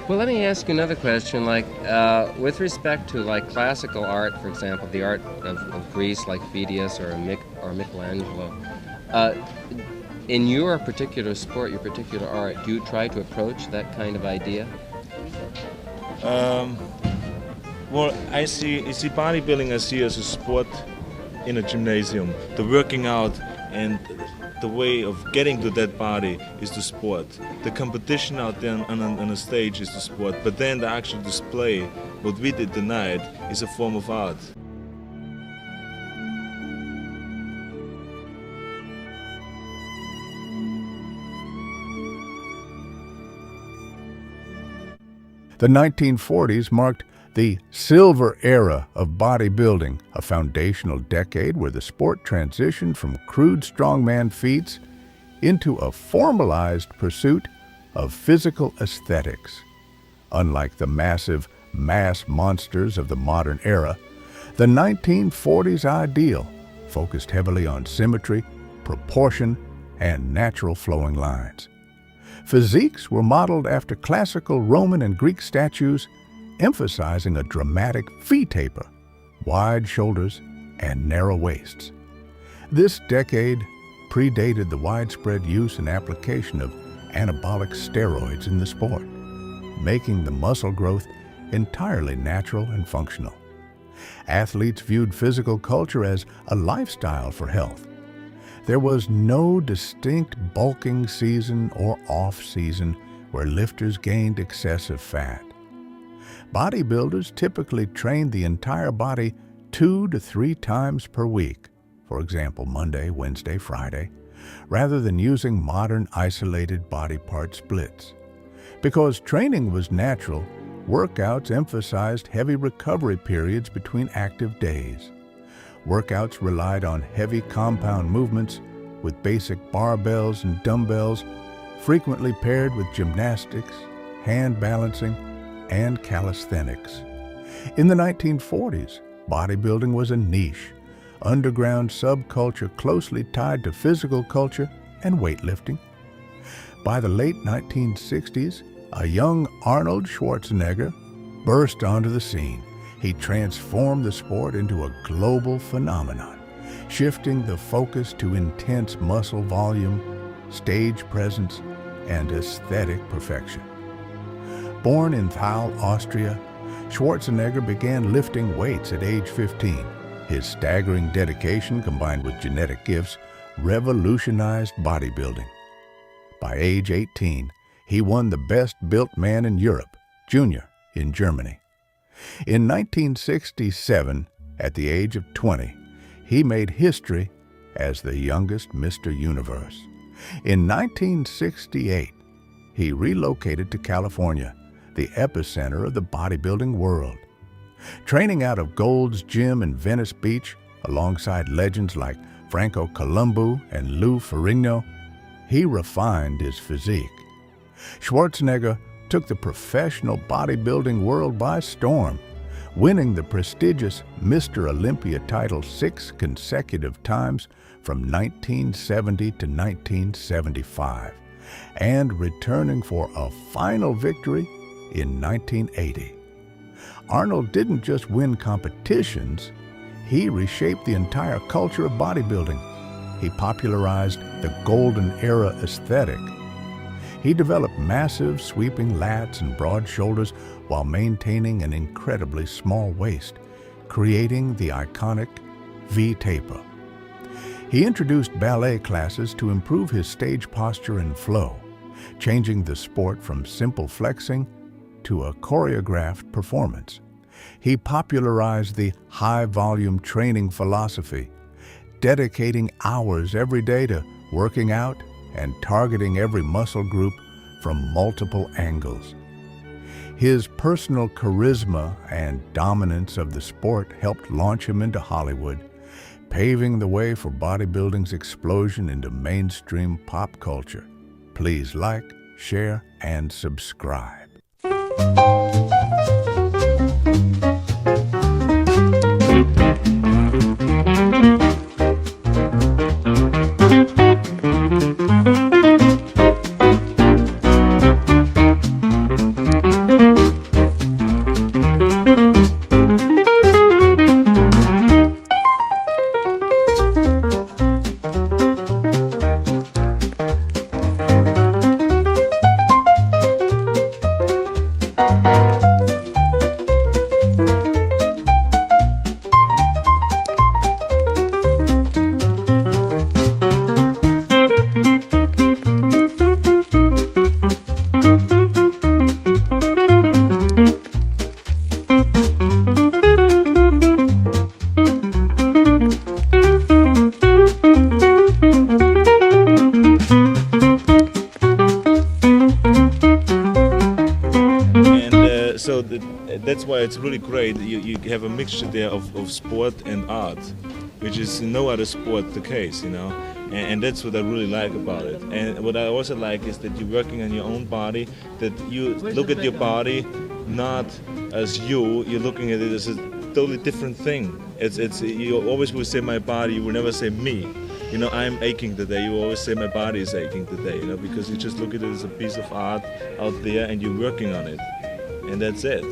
Well, let me ask you another question. With respect to classical art, for example, the art of Greece, like Phidias or Michelangelo, in your particular sport, your particular art, do you try to approach that kind of idea? Well, I see bodybuilding. I see as a sport in a gymnasium. The working out and the way of getting to that body is the sport. The competition out there on the stage is the sport, but then the actual display, what we did tonight, is a form of art. The 1940s marked the silver era of bodybuilding, a foundational decade where the sport transitioned from crude strongman feats into a formalized pursuit of physical aesthetics. Unlike the massive mass monsters of the modern era, the 1940s ideal focused heavily on symmetry, proportion, and natural flowing lines. Physiques were modeled after classical Roman and Greek statues, emphasizing a dramatic V-taper, wide shoulders, and narrow waists. This decade predated the widespread use and application of anabolic steroids in the sport, making the muscle growth entirely natural and functional. Athletes viewed physical culture as a lifestyle for health. There was no distinct bulking season or off-season where lifters gained excessive fat. Bodybuilders typically trained the entire body 2 to 3 times per week, for example, Monday, Wednesday, Friday, rather than using modern isolated body part splits. Because training was natural, workouts emphasized heavy recovery periods between active days. Workouts relied on heavy compound movements with basic barbells and dumbbells, frequently paired with gymnastics, hand balancing, and calisthenics. In the 1940s, bodybuilding was a niche, underground subculture closely tied to physical culture and weightlifting. By the late 1960s, a young Arnold Swarzennegar burst onto the scene. He transformed the sport into a global phenomenon, shifting the focus to intense muscle volume, stage presence, and aesthetic perfection. Born in Thal, Austria, Schwarzenegger began lifting weights at age 15. His staggering dedication, combined with genetic gifts, revolutionized bodybuilding. By age 18, he won the Best Built Man in Europe, Junior, in Germany. In 1967, at the age of 20, he made history as the youngest Mr. Universe. In 1968, he relocated to California, the epicenter of the bodybuilding world. Training out of Gold's Gym in Venice Beach, alongside legends like Franco Columbu and Lou Ferrigno, he refined his physique. Schwarzenegger took the professional bodybuilding world by storm, winning the prestigious Mr. Olympia title 6 consecutive times from 1970 to 1975, and returning for a final victory in 1980. Arnold didn't just win competitions, he reshaped the entire culture of bodybuilding. He popularized the golden era aesthetic. He developed massive sweeping lats and broad shoulders while maintaining an incredibly small waist, creating the iconic V-taper. He introduced ballet classes to improve his stage posture and flow, changing the sport from simple flexing to a choreographed performance. He popularized the high-volume training philosophy, dedicating hours every day to working out and targeting every muscle group from multiple angles. His personal charisma and dominance of the sport helped launch him into Hollywood, paving the way for bodybuilding's explosion into mainstream pop culture. Please like, share, and subscribe. so that's why it's really great. You have a mixture there of sport and art, which is in no other sport the case, you know. And that's what I really like about it. And what I also like is that you're working on your own body, that you look at your body not as you're looking at it as a totally different thing. It's you always will say my body, you will never say me. You know, I'm aching today, you always say my body is aching today, you know, because you just look at it as a piece of art out there and you're working on it. And that's it.